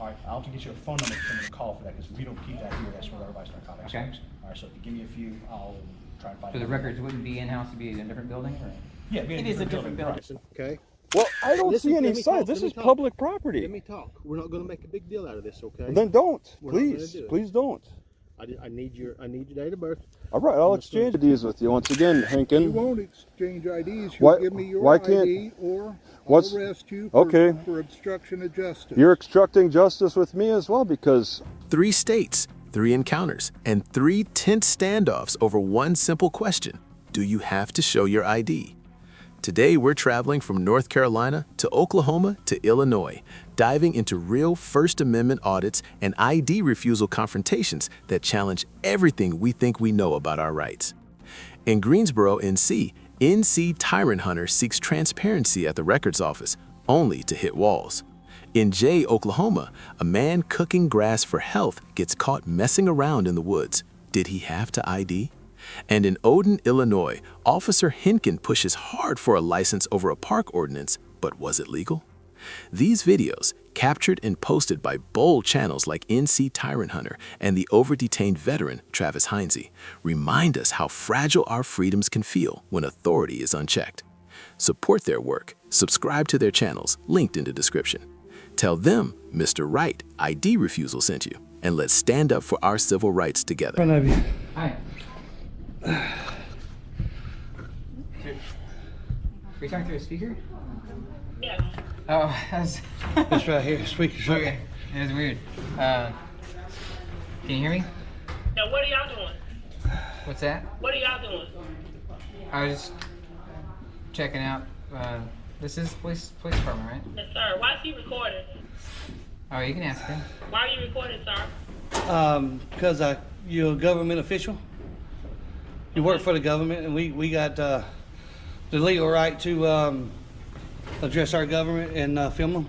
All right, I'll have to get you a phone number for someone to call for that, because we don't keep that here. That's where everybody's narcotics. Okay. All right, so if you give me a few, I'll try and find So the out. records wouldn't be in-house, it'd be in a different building, or? Yeah, It is a different building. Okay. Well, I don't Listen, see let any me signs. talk, This let me is talk. public property. Let me talk. We're not going to make a big deal out of this, okay? Then don't. We're not gonna Please. do it. Please don't. I need your date of birth. All right, I'll exchange IDs with you once again, You Hankin. won't exchange IDs. Why- You'll give me your why can't- ID or what's- I'll arrest you for, okay. for obstruction of justice. You're obstructing justice with me as well, because 3 states, 3 encounters, and 3 tense standoffs over one simple question: do you have to show your ID? Today, we're traveling from North Carolina to Oklahoma to Illinois, diving into real First Amendment audits and ID refusal confrontations that challenge everything we think we know about our rights. In Greensboro, NC Tyrant Hunter seeks transparency at the records office, only to hit walls. In Jay, Oklahoma, a man cooking grass for health gets caught messing around in the woods. Did he have to ID? And in Odin, Illinois, Officer Henkin pushes hard for a license over a park ordinance, but was it legal? These videos, captured and posted by bold channels like NC Tyrant Hunter and the over-detained veteran Travis Heinze, remind us how fragile our freedoms can feel when authority is unchecked. Support their work, subscribe to their channels, linked in the description. Tell them Mr. Right ID Refusal sent you, and let's stand up for our civil rights together. front of you. Hi. Are you talking through a speaker? Yes. Oh, that's It's right here. Speaker's right okay. It was weird. Can you hear me? Now, what are y'all doing? What's that? What are y'all doing? I was just checking out. This is police department, right? Yes, sir. Why is he recording? Oh, you can ask him. Why are you recording, sir? Because you're a government official. You work for the government, and we got the legal right to address our government and film them.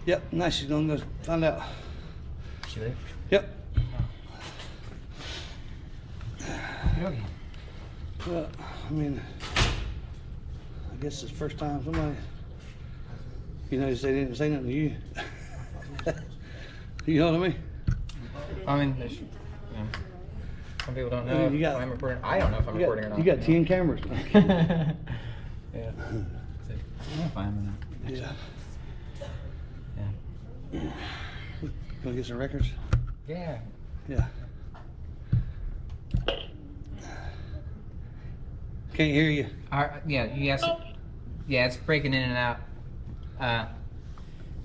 Yep, now she's gonna go find out. She there? Yep. Okay. Well, I mean, I guess it's the first time somebody, you know, they didn't say nothing to you. You know what I mean? I mean, there's, you know, some people don't know You got- if I'm recording. I don't know if I'm recording or not. You got 10 cameras. Yeah. I'm fine with that. Yeah. Yeah. Gonna get some records? Yeah. Yeah. Can't hear you. Yeah. You guys. Yeah, it's breaking in and out.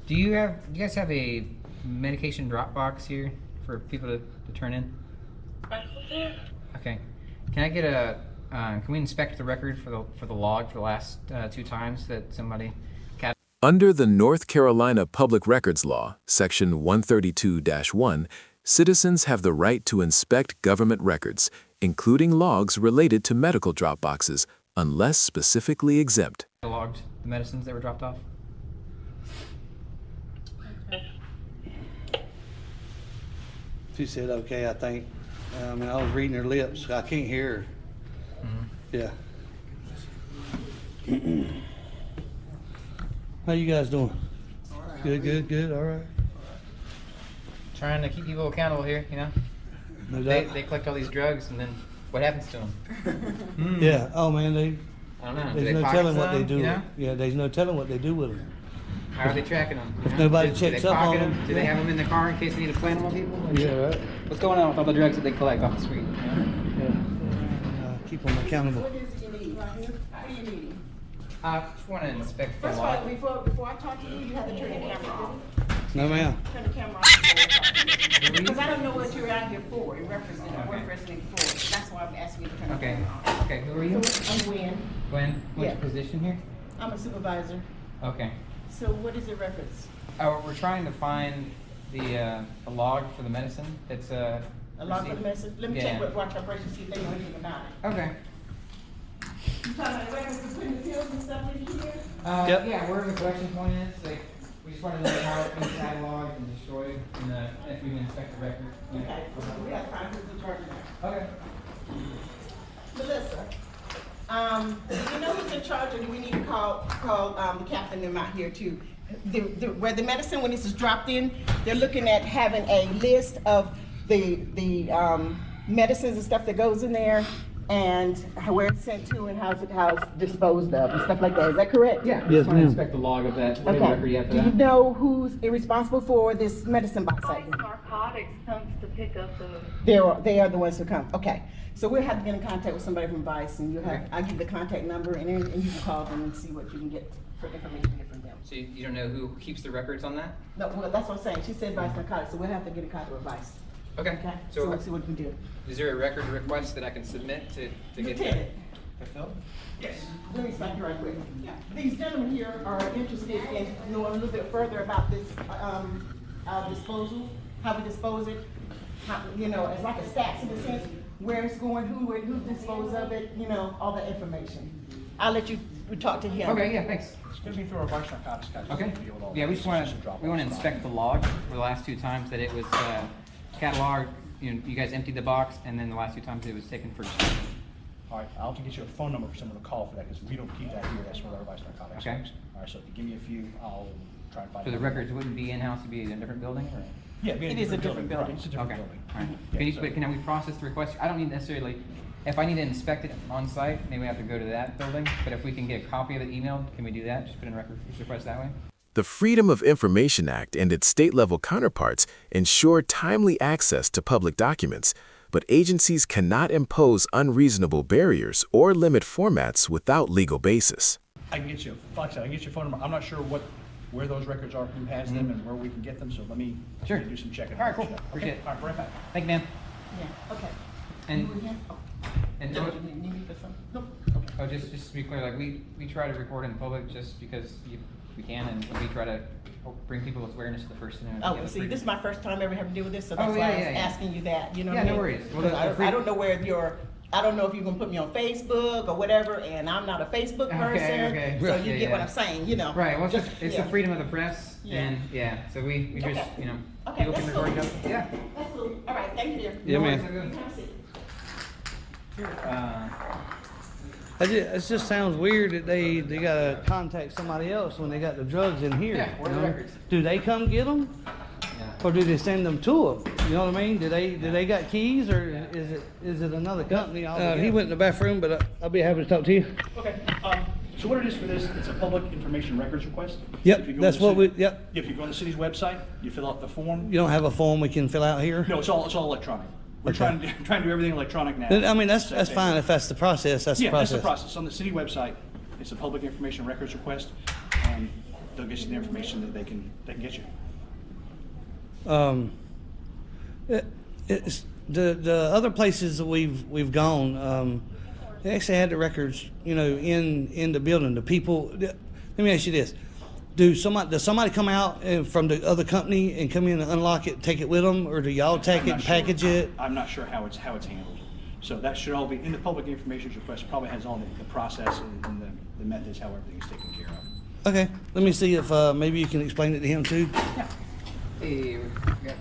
Do you guys have a medication drop box here for people to turn in? Right there. Okay. Can I get a? Can we inspect the record for the log for the last 2 times that somebody? Under the North Carolina Public Records Law, Section 132-1, citizens have the right to inspect government records, including logs related to medical drop boxes, unless specifically exempt. Logged the medicines that were dropped off. She said, okay, I think. I mean, I was reading her lips. I can't hear her. Yeah. How you guys doing? Good, all right. Trying to keep people accountable here, you know. No They doubt. collect all these drugs, and then what happens to them? Yeah, oh man, I don't know. Do there's they no pocket telling what they some, do. You know? Yeah, there's no telling what they do with them. How are they tracking them? You know? nobody Do checks they up on pocket them. Do they have them in the car in case they need to plant them on people? Like, Yeah, right. what's going on with all the drugs that they collect off the street? You know? Yeah. Keep them accountable. What is it you need right here? What do you need? I just want to inspect the First of all, log. before I talk to you, you have to turn your camera off. No, ma'am. Turn the camera off before I talk to you. Because I don't know what you're out here for, in representing for. That's why I'm asking you to turn the Okay. camera off. Okay. Who are you? I'm Gwen. Gwen. What's Yeah. your position here? I'm a supervisor. Okay. So what is the reference? We're trying to find the log for the medicine that's A lot for the received. message? Let me Yeah. check with Watch Operation, see if they know anything about it. Okay. You talking about the records for putting the pills and stuff in here? Yep. Yeah, where the collection point is, like, we just wanted to know how it's been cataloged and destroyed, and if we can inspect the record. You know. Okay, we got to find who's in charge of that. Okay. Melissa, Do you know who's in charge, or do we need to call the captain them out here too? Where the medicine, when this is dropped in, they're looking at having a list of the medicines and stuff that goes in there, and where it's sent to and how it's disposed of and stuff like that. Is that correct? Yeah. Yes, just want to ma'am. inspect the log of that. What record you have for Do you that? know who's responsible for this medicine box? Narcotics comes to pick up the. They are the ones who come. Okay. So we'll have to get in contact with somebody from Vice, and I'll give the contact number, and you can call them and see what you can get for information to get from them. So you don't know who keeps the records on that? No, well, that's what I'm saying. She said Vice Narcotics, so we'll have to get in contact with Vice. Okay. Okay? So So we'll see what we can do. is there a record request that I can submit to get that? Lieutenant. fulfilled? Yes. Let me stop you right quick. These gentlemen here are interested in knowing a little bit further about this, our disposal, how we dispose it, how, it's like a stats in a sense, where it's going, who disposed of it, all that information. I'll let you talk to him. Okay, yeah, thanks. It's gonna be through our vice narcotics guys. Okay. Deal with all Yeah, that. we just It's want a to drop-off spot. inspect the log for the last 2 times that it was cataloged. You guys emptied the box, and then the last 2 times it was taken for disposal. All right, I'll have to get you a phone number for someone to call for that, because we don't keep that here, that's where our vice narcotics Okay. goes. All right, so if you give me a few, I'll try and find. So the out. records wouldn't be in-house, it'd be in a different building, or? Yeah, it'd be in It is a different building. Right, it's a different Okay, building. all right. Yeah, Can we process the request? I don't need necessarily, if I need to inspect it on site, maybe I have to go to that building, but if we can get a copy of it emailed, can we do that? Just put in a record request that way? The Freedom of Information Act and its state-level counterparts ensure timely access to public documents, but agencies cannot impose unreasonable barriers or limit formats without legal basis. I can get you, like I said, I can get your phone number. I'm not sure where those records are, who has them, and where we can get them, so let me Sure. do some checking. All right, cool. Okay, Appreciate it. all right, right back. Thank you, man. Yeah, okay. And, You were here? Oh. and, Do you need me for something? Nope. oh, just to be clear, like, we try to record in public just because we can, and we try to bring people's awareness to the First Amendment. Oh, see, this is my first time ever having to deal with this, so Oh, that's why yeah, I was yeah, yeah. asking you that, you know what Yeah, I mean? no worries. Well, 'Cause the I don't know I don't know if you're gonna put me on Facebook or whatever, and I'm not a Facebook Okay, person, okay. so you Yeah, get what yeah. I'm saying, Right, well, Just- it's yeah. the freedom of the press, Yeah. and, so we just, Okay. Okay, people that's can cool. record it. Yeah. That's cool. All right, thank you. Yeah, man. Have a seat. It just sounds weird that they gotta contact somebody else when they got the drugs in here. Yeah, where are the records? Do they come get them, Yeah. or do they send them to them? You know what I mean? Do they got keys, or is it another company altogether? He went in the bathroom, but I'll be happy to talk to you. Okay, so what it is for this, it's a public information records request. Yep, If you go that's to the what city- we- yep. If you go on the city's website, you fill out the form. You don't have a form we can fill out here? No, it's all electronic. We're Okay. trying to do everything electronic now. I mean, that's fine if that's the process. That's the Yeah, that's process. the process. On the city website, it's a public information records request, and they'll get you the information that they can get you. It's the other places that we've gone. They actually had the records, in the building. The people. Let me ask you this: does somebody come out from the other company and come in and unlock it, take it with them, or do y'all take I'm it, not and sure. package it? I'm not sure how it's handled. So that should all be in the public information request. Probably has all the process and the methods how everything is taken care of. Okay, let me see if maybe you can explain it to him too. Hey, we got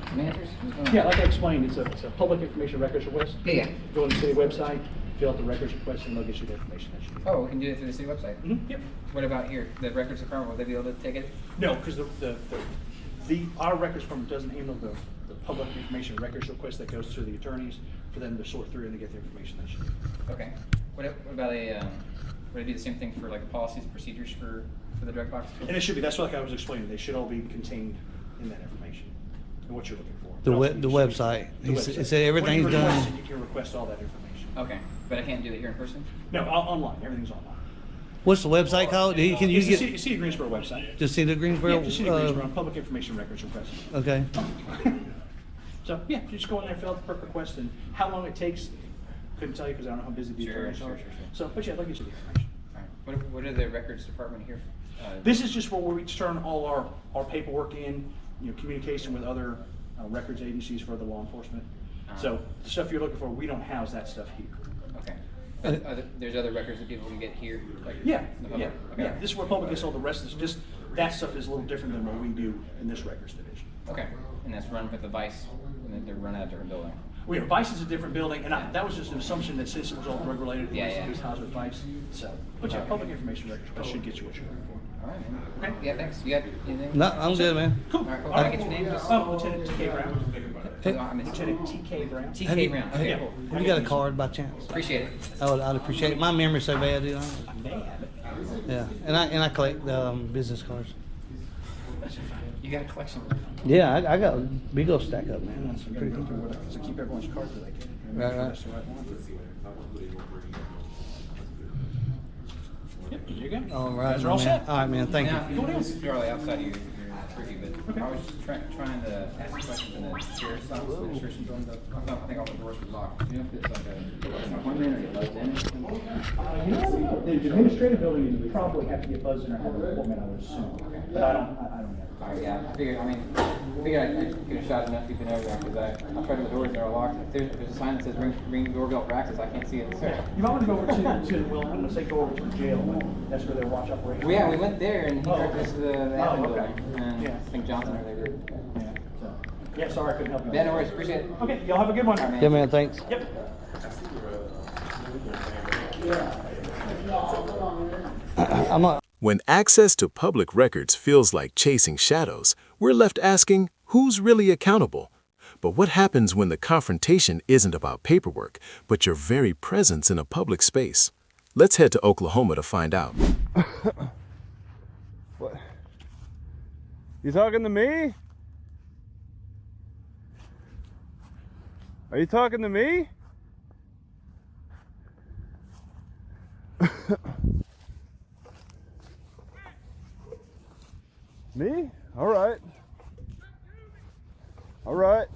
some answers? What's going on? Yeah, like I explained, it's a public information records request. Yeah. Go on the city website, fill out the records request, and they'll get you the information that you need. Oh, we can do it through the city website? Yep. What about here? The records department, will they be able to take it? No, because our records firm doesn't handle the public information records request that goes to the attorneys for them to sort through and to get the information that you need. Okay. What about would it be the same thing for like policies, procedures for the drug box? And it should be, that's like I was explaining, they should all be contained in that information, and what you're looking for. The They'll all be- website. The He website. said everything's When you request done. it, you can request all that information. Okay, but I can't do it here in person? No, online, everything's online. What's the website called? Can you It's the get City of Greensboro website. just see the Greensboro? Yeah, the City of Greensboro, public information records request. Okay. So, yeah, you just go in there, fill out the perk request, and how long it takes, couldn't tell you because I don't know how busy the Sure, attorneys sure, are. sure. So, but yeah, they'll get you the information. All right. What are the records department here? This is just where we turn all our paperwork in, communication with other records agencies for the law enforcement. So the stuff you're looking for, we don't house that stuff here. Okay. There's other records that people can get here? Like Yeah, the public? yeah, Okay. yeah. This is where public gets all the rest. It's just, that stuff is a little different than what we do in this records division. Okay, and that's run with the vice, and then they're run out of a different building? Well, you know, Vice is a different building, and that was just an assumption that since it was all drug related, Yeah, it yeah. was housed with Vice. So, but yeah, public information records that should get you what you're looking for. All right, man. Okay. Yeah, thanks. You got anything? No, I'm good, man. Cool. All right, cool. All Can I right. get your name? Just Lieutenant TK Brown. Lieutenant TK Brown. TK Brown. Okay, Yeah. cool. Have you got a card by chance? Appreciate it. I'd appreciate it. My memory's so bad, dude. I may have it. Yeah, and I collect business cards. You got a collection. Yeah, I got a big old stack up, man. That's pretty cool. So keep everyone's cards that they can. Right. That's the right one. Yep, there you go. All right, Guys are all man. set. All right, man. Thank Now, you. this is fairly outside of your trivia, but I was just trying to ask questions in the sheriff's office, the administration building. I think all the doors were locked. Do you know if it's like an appointment or you buzzed in? You know, the administrative building, you probably have to get buzzed in or have an appointment, I would assume. But I don't know. All right, yeah. I figured I could have shot enough people over there because I tried the doors and they're all locked. If there's a sign that says ring doorbell for access, I can't see it. So. You might want to go over to well, I'm going to say go over to the jail. That's where their watch operation. Well, yeah, we went there and he directed us to the admin okay. building. And Yeah. I think Johnson or they were. Yeah, sorry I couldn't help you. Yeah, no worries. Appreciate it. Okay, y'all have a good one. All right, man. Yeah, man. Thanks. Yep. I'm a. When access to public records feels like chasing shadows, we're left asking, who's really accountable? But what happens when the confrontation isn't about paperwork, but your very presence in a public space? Let's head to Oklahoma to find out. What? You talking to me? Are you talking to me? Me? All right. All right.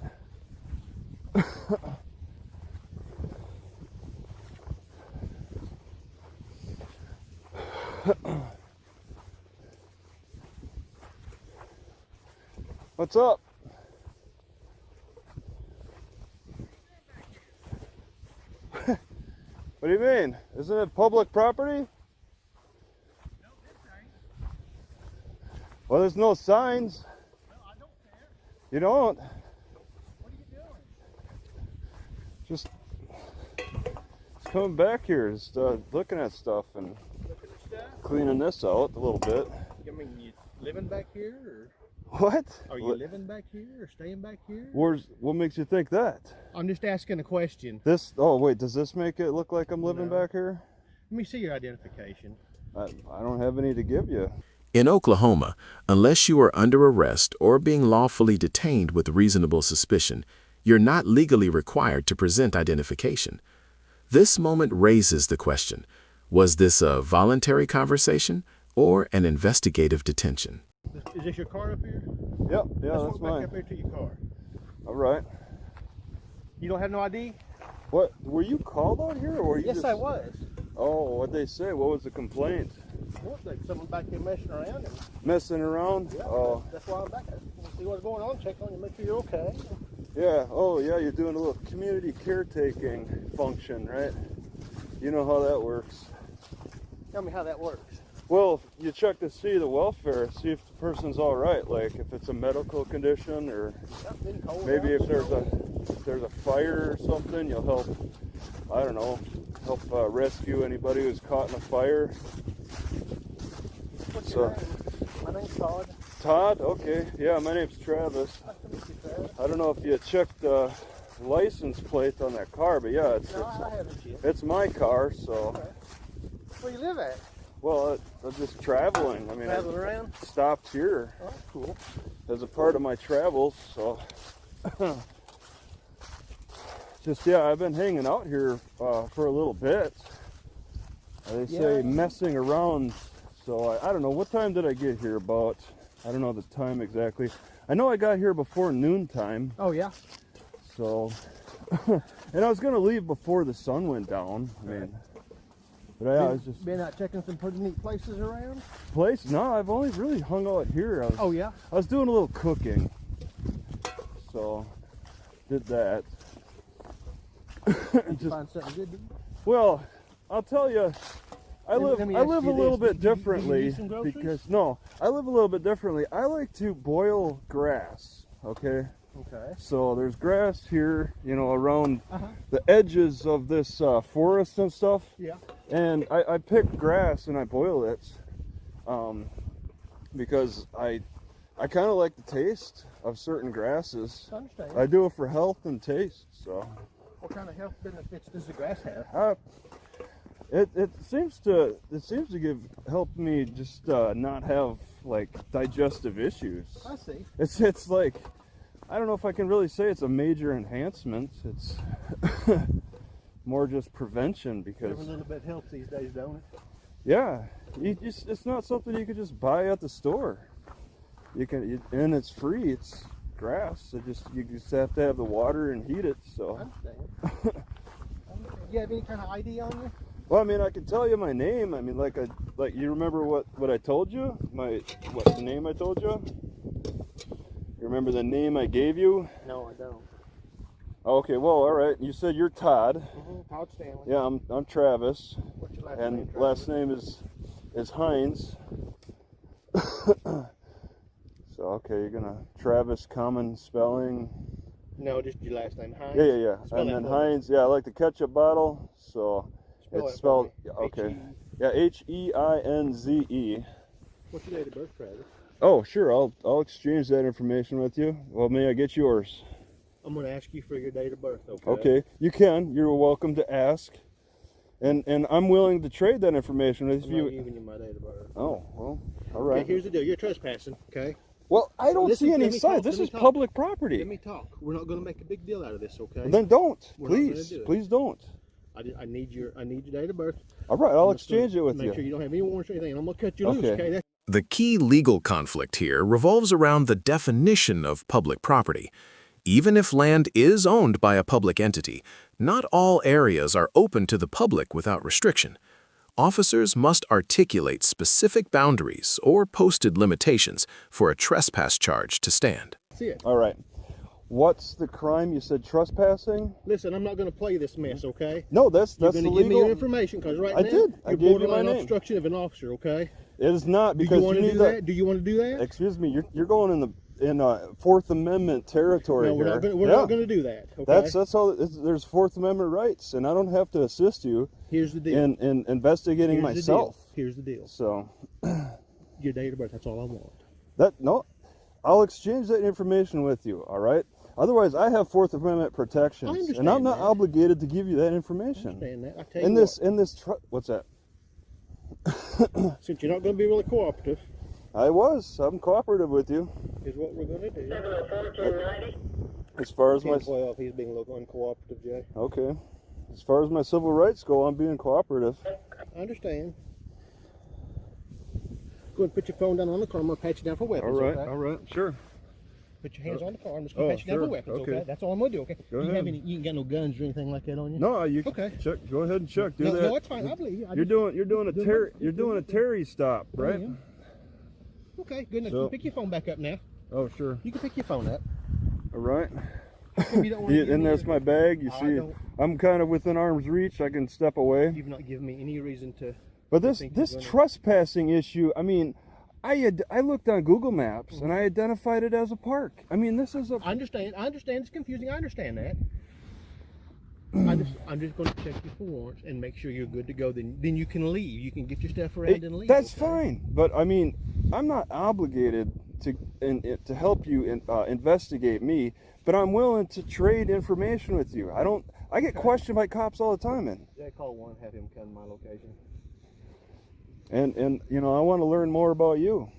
What's up? What do you mean? Isn't it public property? Well, there's no signs. No, I don't care. You don't? What are you doing? Just coming back here, just looking at stuff and Looking at stuff? cleaning this out a little bit. I mean, you living back here, What? or are you living back here, or staying back here? What makes you think that? I'm just asking a question. This? Oh wait, does this make it look like I'm living No. back here? Let me see your identification. I don't have any to give you. In Oklahoma, unless you are under arrest or being lawfully detained with reasonable suspicion, you're not legally required to present identification. This moment raises the question, was this a voluntary conversation or an investigative detention? Is this your car up here? Yep, yeah, Let's that's walk back mine. up here to your car. All right. You don't have no ID? What? Were you called out here, or were you Yes, just... I was. Oh, what'd they say? What was the complaint? What, like someone back here messing around? And, Messing around? yeah, Oh, that's why I'm back. I want to see what's going on, check on you, make sure you're okay. yeah. Oh, yeah. You're doing a little community caretaking function, right? You know how that works. Tell me how that works. Well, you check to see the welfare, see if the person's all right. Like if it's a medical condition, or Something cold maybe out, if there's snow. a fire or something, you'll help. I don't know, help rescue anybody who's caught in a fire. What's So, your name? My name's Todd. Todd. Okay. Yeah, my name's Travis. Nice to meet you, Travis. I don't know if you checked the license plate on that car, but yeah, No, I haven't yet. it's my car. So, Where you live at? well, I'm just traveling. I mean, Traveling around? I stopped here Oh, that's cool. as a part of my travels. So, just yeah, I've been hanging out here for a little bit. They say Yeah. messing around. So I don't know, what time did I get here? About, I don't know the time exactly. I know I got here before noontime. Oh, yeah? So, and I was gonna leave before the sun went down. I mean, but yeah, I was just Been out checking some pretty neat places around? place. No, I've only really hung out here. Oh, yeah? I was doing a little cooking, so did that. Did you Just- find something good to eat? Well, I'll tell you, I Let me live ask a you little this. bit Did you differently eat some groceries? because no, I live a little bit differently. I like to boil grass. Okay, Okay. So there's grass here, you know, around the edges of this forest and stuff. Yeah. And I pick grass and I boil it because I kind of like the taste of certain grasses. I understand. I do it for health and taste. So What kind of health benefits does the grass have? it seems to help me just not have like digestive issues. I see. It's like, I don't know if I can really say it's a major enhancement. It's more just prevention because Every little bit helps these days, don't it? yeah, it's not something you could just buy at the store. And it's free. It's grass. You just have to have the water and heat it. I So, understand. You have any kind of ID on you? well, I mean, I can tell you my name. I mean, like you remember what I told you? The name I told you? You remember the name I gave you? No, I don't. Okay, well, all right. You said you're Todd. Todd Stanley. Yeah, I'm Travis. What's your last And name? last name is Hines. So okay, you're gonna Travis common spelling. No, just your last name. Hines. Yeah. Spell And that then for me. Hines. Yeah, I like the ketchup bottle. So Spell it's that spelled for me. okay. H-E. Yeah, H-E-I-N-Z-E. What's your date of birth, Travis? Oh, sure. I'll exchange that information with you. Well, may I get yours? I'm going to ask you for your date of birth, okay? Okay, you can. You're welcome to ask. And I'm willing to trade that information with I'm you. not giving you my date of birth. Oh, well, all right. Okay, here's the deal. You're trespassing, okay? Well, I don't Listen, see let any me signs. talk, This let me is talk. public property. Let me talk. We're not going to make a big deal out of this, okay? Then don't. We're not gonna Please. do it. Please don't. I need your date of birth. All right, I'll I'm just exchange gonna it with make you. sure you don't have any warrants or anything. I'm going to cut you loose, Okay. okay? That's The key legal conflict here revolves around the definition of public property. Even if land is owned by a public entity, not all areas are open to the public without restriction. Officers must articulate specific boundaries or posted limitations for a trespass charge to stand. it. All right. What's the crime? You said trespassing? Listen, I'm not going to play this mess, okay? No, that's You're the going to give me your legal. information because right I now did. I you're gave you my borderline name. obstruction of an officer, okay? It is not Do because you want to need do that? Do you want to do that? Excuse me. You're going in Fourth Amendment territory No, we're here. not. We're Yeah. not going to do that. Okay. That's all. There's Fourth Amendment rights, and I don't have to assist you Here's the deal. in investigating Here's myself. The deal. Here's the deal. So Your date of birth. That's all I want. I'll exchange that information with you. All right. Otherwise, I have Fourth Amendment protections, I and understand I'm not that. obligated to give you that I information. understand that. I tell you What's that? Since you're not going to be really cooperative, I'm cooperative with you. is what we're going to do. As far as my 12, he's being a little uncooperative, Jay. okay, as far as my civil rights go, I'm being cooperative. I understand. Go ahead and put your phone down on the car. I'm going to pat you down for weapons. Okay? all right, sure. Put your hands on the car. I'm just going to pat you down for weapons. Okay. That's all I'm going to do. Okay. Go You ahead. ain't got no guns or anything like that on you. No, you Okay. check. Go ahead and check. Do No, that. no, it's fine. I believe you. You're doing a Terry stop, Oh, right? yeah. Okay. Good enough. So- You can pick your phone back up now. Oh, sure. You can pick your phone up. All right. If you don't wanna give And me that's your- my bag. You I see, don't- I'm kind of within arm's reach. I can step away. You've not given me any reason to. But this think this you're gonna- trespassing issue, I mean, I looked on Google Maps and I identified it as a park. I mean, this is a I understand. It's confusing. I understand that. I'm just going to check you for warrants and make sure you're good to go. Then you can leave. You can get your stuff around and leave. that's okay? fine. But I mean, I'm not obligated to help you investigate me. But I'm willing to trade information with you. I get questioned by cops all the time, Jay, call one. Have him come to my location. and you know, I want to learn more about you.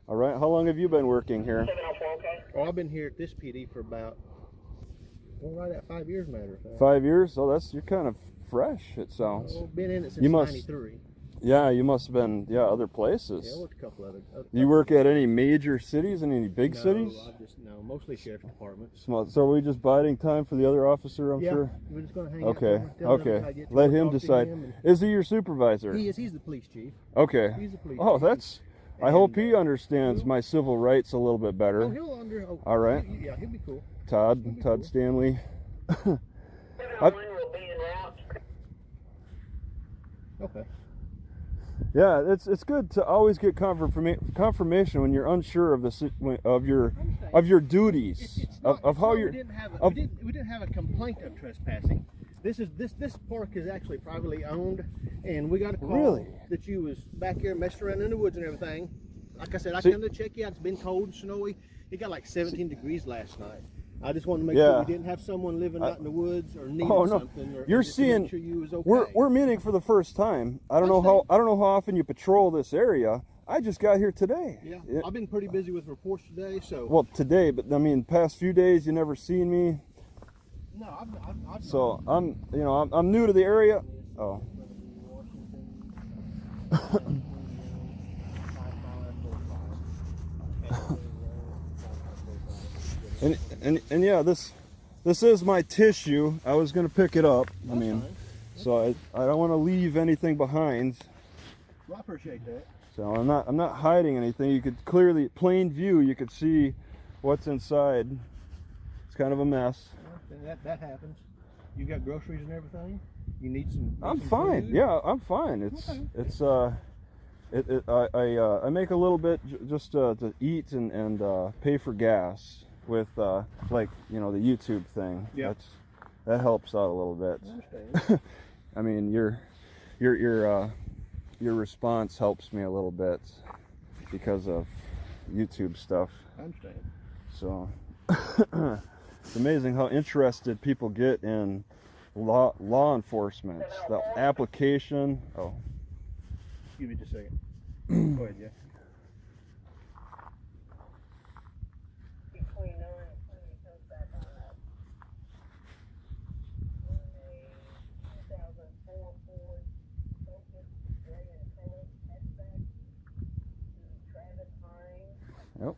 All right. How long have you been working here? Oh, I've been here at this PD for about, right at 5 years, matter of fact. 5 years. So you're kind of fresh. It sounds. Oh, been in it since You must- '93. Yeah, you must have been other Yeah, I places. worked a couple other. You work at any major cities and any big cities? No, mostly sheriff's departments. Small. So are we just biding time for the other officer? I'm Yeah, sure. we're just going to hang Okay. out. Tell him I Okay. get to Let go him talk to decide. him and- Is he your supervisor? He is. He's the police chief. Okay. He's the police Oh, chief. that's. I hope And, he understands my civil rights a little bit Oh, better. he'll under. Oh, All right. Yeah, he'll be cool. Todd cool. Stanley. Okay. Yeah, it's good to always get confirmation when you're unsure of your duties It's not, of how we you're. didn't have of- we didn't have a complaint of trespassing. This park is actually privately owned, and we got a call Really? that you was back here messing around in the woods and everything. Like I said, I See- come to check you out. It's been cold and snowy. It got like 17 degrees last night. I just wanted to make Yeah. sure we didn't have someone living out in the woods or needing Oh no, something. Or you're just to make seeing. sure you was okay. We're meeting for the first time. I don't know how often you patrol this area. I just got here today. Yeah, I've been pretty busy with reports today, so. Well, today, but I mean, past few days you never seen me. No, I've So I'm new to the area. Oh. and yeah, this is my tissue. I was gonna pick it up. I mean, so I don't want to leave anything behind. Well, I appreciate that. So I'm not hiding anything. You could clearly, plain view, you could see what's inside. It's kind of a mess. That happens. You got groceries and everything. You need some. I'm some fine. food? Yeah, I'm fine. I make a little bit just to eat and pay for gas with like the YouTube thing. Yeah. That helps out a little bit. I understand. I mean your response helps me a little bit because of YouTube stuff. I understand. So it's amazing how interested people get in law enforcement. The application. Oh. Give me just a second. Go ahead, Jeff. Yep.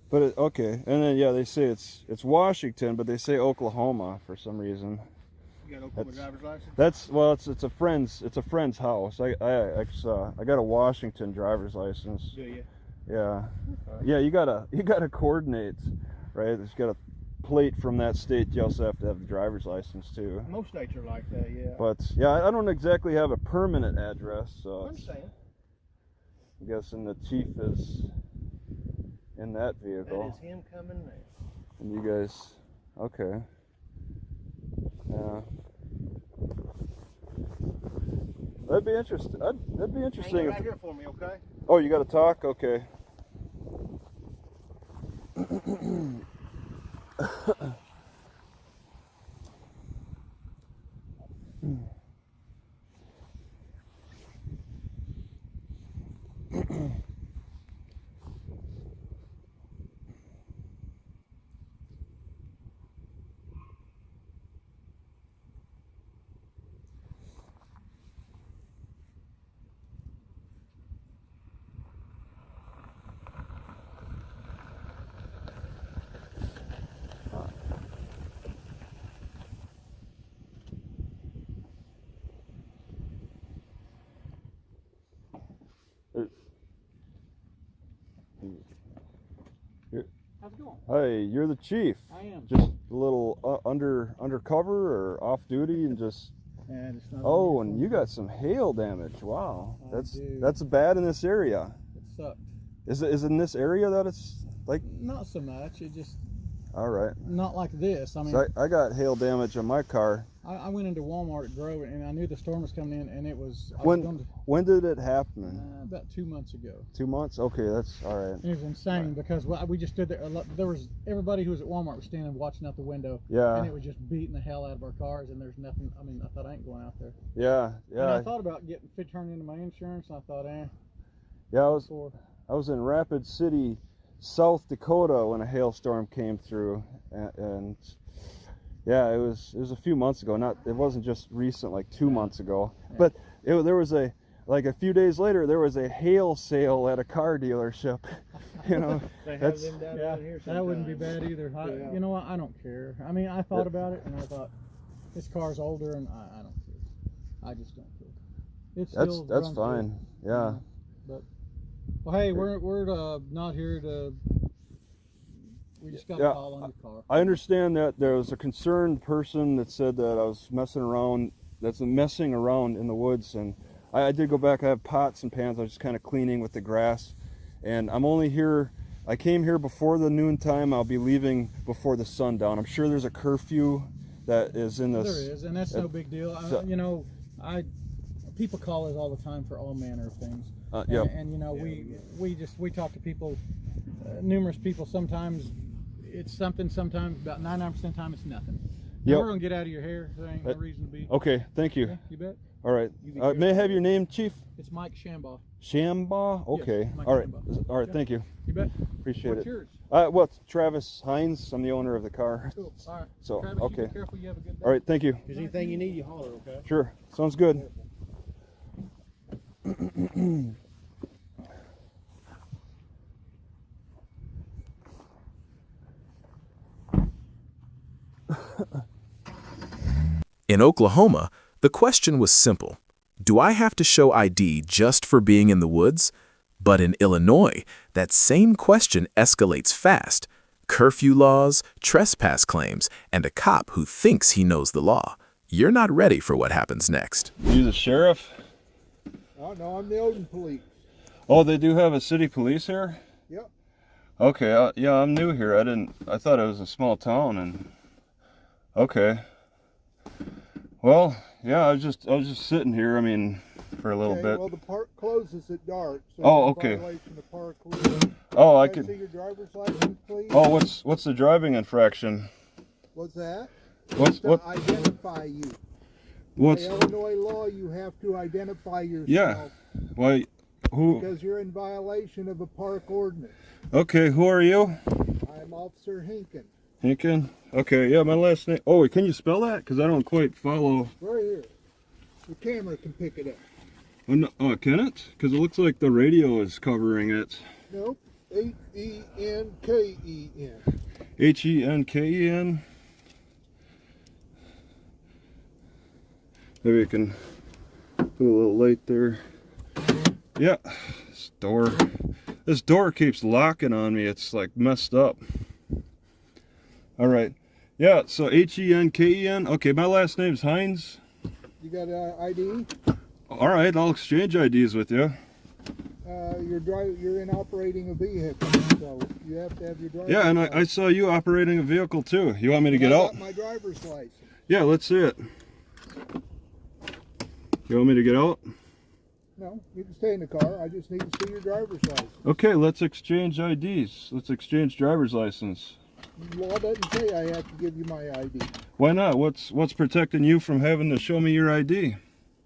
But okay, and then they say it's Washington, but they say Oklahoma for some reason. You got Oklahoma driver's license? It's a friend's house. I got a Washington driver's license. Do you? Yeah. Yeah, you gotta coordinate, right? There's got a plate from that state. You also have to have the driver's license too. Most states are like that, yeah. But yeah, I don't exactly have a permanent address, so I understand. I'm guessing the chief is in that vehicle. That is him coming now. And you guys, okay. Yeah. That'd be interesting. That'd be interesting. Hang right here for me, okay? Oh, you got to talk? Okay. How's it going? Hey, you're the chief. I am. Just a little undercover or off duty and just. And it's not Oh, and you got some hail damage. Wow, I do. that's bad in this area. It sucked. Is it in this area that it's like? Not so much. It just All right. not like this. I mean, So I got hail damage on my car. I went into Walmart at Grove, and I knew the storm was coming in, and it was When did it happen? about 2 months ago. 2 months? Okay, that's all right. It was insane because we just stood there. There was everybody who was at Walmart was standing watching out the window. Yeah. And it was just beating the hell out of our cars, and there's nothing. I mean, I thought I ain't going out there. Yeah, And I yeah, thought about getting turned into my insurance. And I thought, yeah. before. I was in Rapid City, South Dakota when a hailstorm came through, and yeah, it was a few months ago. It wasn't just recent, like 2 months ago. Yeah. But there was a few days later, there was a hail sale at a car dealership. You know, They have that's them down here That wouldn't be sometimes. bad either. Yeah. You know what? I don't care. I mean, I thought about it, and I thought this car's older, and I don't care. I just don't care. It's still that's runs fine. good, Yeah. But well, hey, we're not here to We just got a Yeah, call on your car. I understand that there was a concerned person that said that I was messing around in the woods, and I did go back. I have pots and pans. I was just kind of cleaning with the grass, and I'm only here. I came here before the noon time. I'll be leaving before the sundown. I'm sure there's a curfew that is in this. There is, and that's no big deal. You know, people call us all the time for all manner of things. Yeah. And you know, we talk to people, numerous people. Sometimes it's something. Sometimes about 99% of the time it's nothing. Now, Yep. we're gonna get out of your hair. There ain't no reason to be. Okay, thank you. Yeah, you bet. All right. May I have your name, Chief? It's Mike Shambaugh. Shambaugh? Okay. Yes, Mike All right. Shambaugh. All right. Yeah. Thank you. You bet. Appreciate What's it. yours? Well, it's Travis Hines. I'm the owner of the car. Cool. All right. So, Travis, okay. You be careful. You have a good day. All right. Thank you. If there's anything you need, you holler, okay? Sure. Sounds good. In Oklahoma, the question was simple. Do I have to show ID just for being in the woods? But in Illinois, that same question escalates fast. Curfew laws, trespass claims, and a cop who thinks he knows the law. You're not ready for what happens next. You the sheriff? Oh, no, I'm the Odin police. Oh, they do have a city police here? Yep. Okay, yeah, I'm new here. I thought it was a small town, and okay. Well, yeah, I was just sitting here. I mean, for a little bit. Well, the park closes at dark. So Oh, you're in okay. violation of park rules. Oh, I Can could. I see your driver's license, please? Oh, what's the driving infraction? What's that? What's To what? identify you. What's? By Illinois law, you have to identify yourself. Yeah. Why? Who? Because you're in violation of a park ordinance. Okay, who are you? I'm Officer Hinken. Hinken. Okay, yeah, my last name. Oh, can you spell that? Because I don't quite follow. Right here. The camera can pick it up. Oh, no, can it? Because it looks like the radio is covering it. Nope. H-E-N-K-E-N. H-E-N-K-E-N. Maybe I can put a little light there. Yeah, this door keeps locking on me. It's like messed up. All right. Yeah, so H-E-N-K-E-N. Okay, my last name's Hines. You got an ID? All right, I'll exchange IDs with you. You're in operating a vehicle, so you have to have your driver's Yeah, and I license. saw you operating a vehicle too. You want me to get I out? got my driver's license. Yeah, let's see it. You want me to get out? No, you can stay in the car. I just need to see your driver's license. Okay, let's exchange IDs. Let's exchange driver's license. The law doesn't say I have to give you my ID Why not? What's protecting you from having to show me your ID?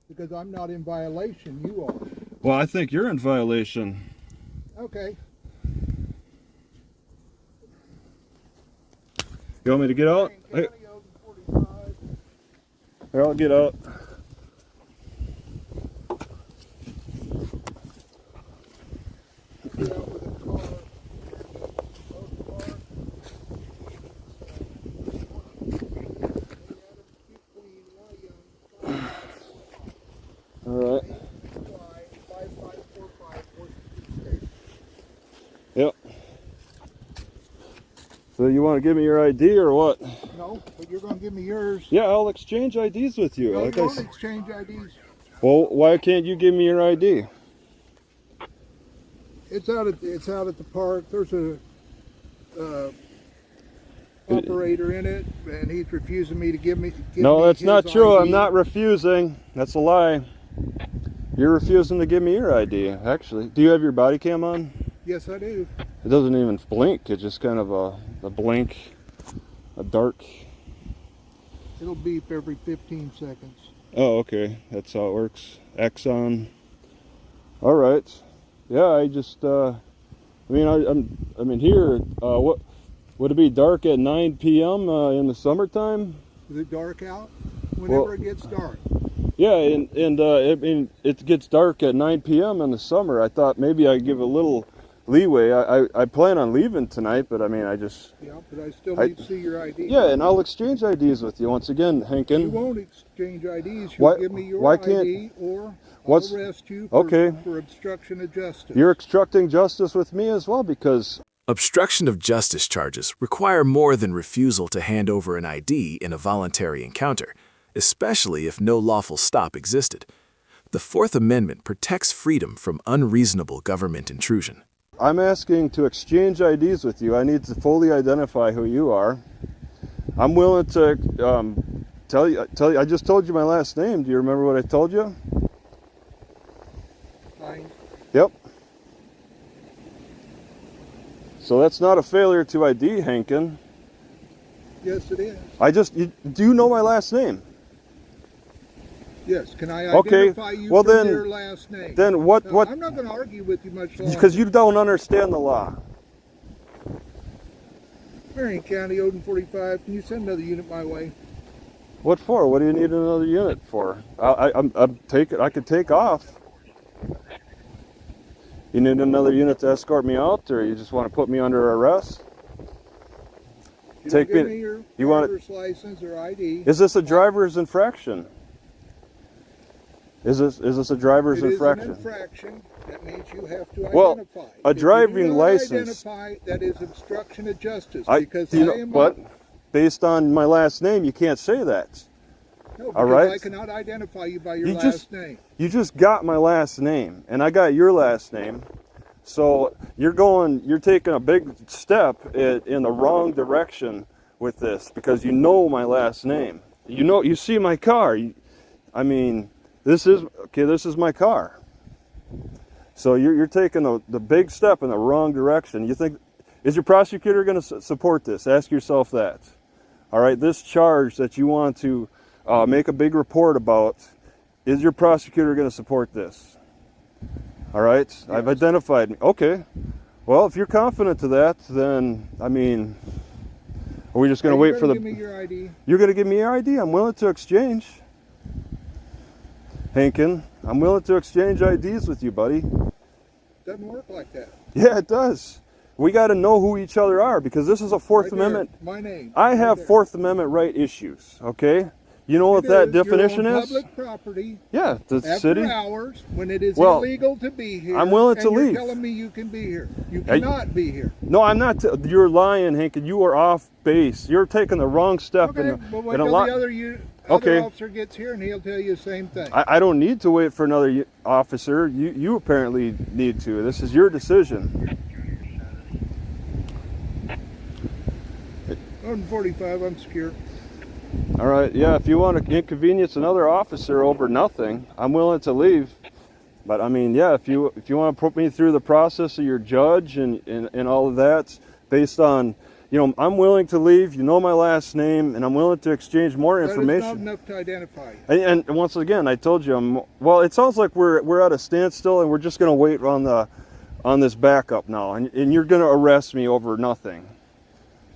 because I'm not in violation. You are. Well, I think you're in violation. Okay. You want me to get out? Hey, here, I'll get out. Get out with a car. All right. Yep. So you want to give me your ID or what? No, but you're going to give me yours. Yeah, I'll exchange IDs with you. No, Like you I won't said. exchange IDs. Well, why can't you give me your ID? It's out at the park. There's a operator in it, and he's refusing me to give me. No, that's his not true. ID. I'm not refusing. That's a lie. You're refusing to give me your ID, actually. Do you have your body cam on? Yes, I do. It doesn't even blink. It's just kind of a blink, a dark. It'll beep every 15 seconds. Oh, okay. That's how it works. Exxon. All right. Yeah, I just. I mean, here. What would it be dark at 9 p.m. In the summertime? Is it dark out? Whenever Well, it gets dark. Yeah, I mean, it gets dark at 9 p.m. in the summer. I thought maybe I'd give a little leeway. I plan on leaving tonight, but I mean, I just. Yeah, but I still need to see your ID. Yeah, and I'll exchange IDs with you once again, Hinken. You won't exchange IDs. You'll give me your ID, or I'll arrest you for obstruction of justice. You're obstructing justice with me as well, because Obstruction of justice charges require more than refusal to hand over an ID in a voluntary encounter, especially if no lawful stop existed. The Fourth Amendment protects freedom from unreasonable government intrusion. I'm asking to exchange IDs with you. I need to fully identify who you are. I'm willing to tell you. I just told you my last name. Do you remember what I told you? Fine. Yep. So that's not a failure to ID, Hankin. Yes, it is. Do you know my last name? Yes. Can I Okay, identify you well from then- your last name? Then what? No, What? I'm not going to argue with you much longer. Because you don't understand the law. Marion County, Odin 45. Can you send another unit my way? What for? What do you need another unit for? I'm taking. I could take off. You need another unit to escort me out, or you just want to put me under arrest? You Take give me- me your you want it- driver's license or ID. Is this a driver's infraction? Is this a driver's It infraction? is an infraction. That means you have to Well, identify. a If you do driving not license- Identify, that is obstruction of justice. I. Because You I know am what? Based on my last name, you can't say that. No, All because right. I cannot identify you by your You last just- name. You just got my last name, and I got your last name. So you're taking a big step in the wrong direction with this, because you know my last name. You see my car. This is my car. So you're taking the big step in the wrong direction. You think, is your prosecutor going to support this? Ask yourself that. All right, this charge that you want to make a big report about, is your prosecutor going to support this? All right, yes. I've identified me. Okay, well, if you're confident to that, then, are we just going to wait for the... Give me your ID. You're going to give me your ID? I'm willing to exchange. Hankin, I'm willing to exchange IDs with you, buddy. Doesn't work like that. Yeah, it does. We got to know who each other are, because this is a Fourth Right there, Amendment. my name. I Right have there. Fourth Amendment right issues, okay? You know what It that is. You're definition on is? Public property. Yeah, the After city. hours, when it is Well, illegal to be here. I'm willing to and you're leave. telling me you can be here. You I- cannot be here. No, I'm not. You're lying, Hankin. You are off base. You're taking the wrong step. Okay, well, wait in a till lot. the other Okay. officer gets here and he'll tell you the same thing. I don't need to wait for another officer. You apparently need to. This is your decision. On 45, I'm secure. All right. Yeah. If you want to inconvenience another officer over nothing, I'm willing to leave. But yeah. If you want to put me through the process of your judge and all of that, based on, I'm willing to leave. You know my last name, and I'm willing to exchange more information. That is not enough to identify you. And once again, I told you, well, it sounds like we're at a standstill, and we're just going to wait on this backup now, and you're going to arrest me over nothing.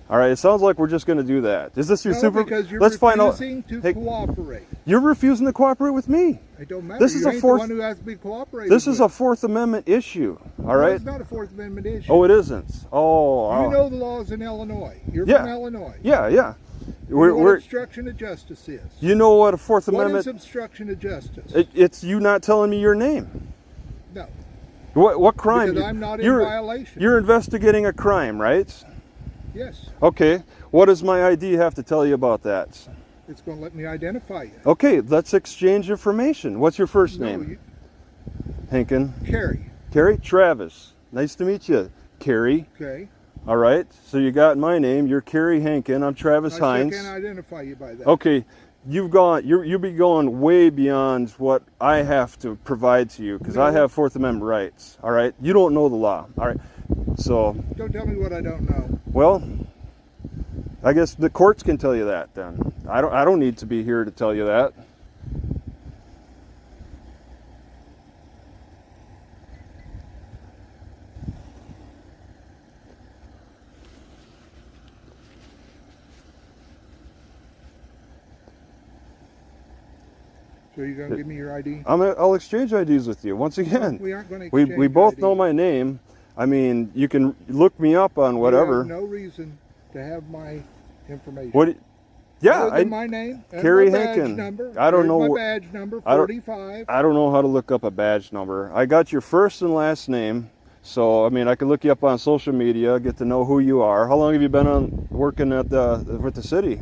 All right, it sounds like we're just going to do that. Is this your No, super? because you're Let's find out. refusing to Hey, cooperate. you're refusing to cooperate with me. It don't matter. This is you a ain't fourth- the one who has to be cooperated This is a with. Fourth Amendment issue. All No, right. it's not a Fourth Amendment issue. Oh, it isn't. Oh. You know the laws in Illinois. You're Yeah. from Illinois. Yeah, yeah. You know what We're. obstruction of justice is. You know what a Fourth What Amendment? is obstruction of justice? It's you not telling me your name. No. What crime? Because I'm not in you're, violation. You're investigating a crime, right? Yes. Okay. What does my ID have to tell you about that? It's going to let me identify you. Okay, let's exchange information. What's your first No, name? Hankin. Carrie. Carrie? Travis. Nice to meet you, Carrie. Okay. All right. So you got my name. You're Carrie Hankin. I'm Travis I still Hines. can't identify you by that. Okay. You'll be going way beyond what I have to provide to you, because I have Fourth Amendment rights. All right. You don't know the law. All right. So, Don't tell me what I don't know. well, I guess the courts can tell you that then. I don't need to be here to tell you that. So you're going to give me your ID? I'll exchange IDs with you. Once again, We aren't going to we exchange both ID. know my name. You can look me up on whatever. You have no reason to have my information. What? Yeah, Other than my name and Carrie my badge Hankin. number. I don't There's know. my badge number, I don't- 45. I don't know how to look up a badge number. I got your first and last name, So I mean, I could look you up on social media, get to know who you are. How long have you been on working at with the city?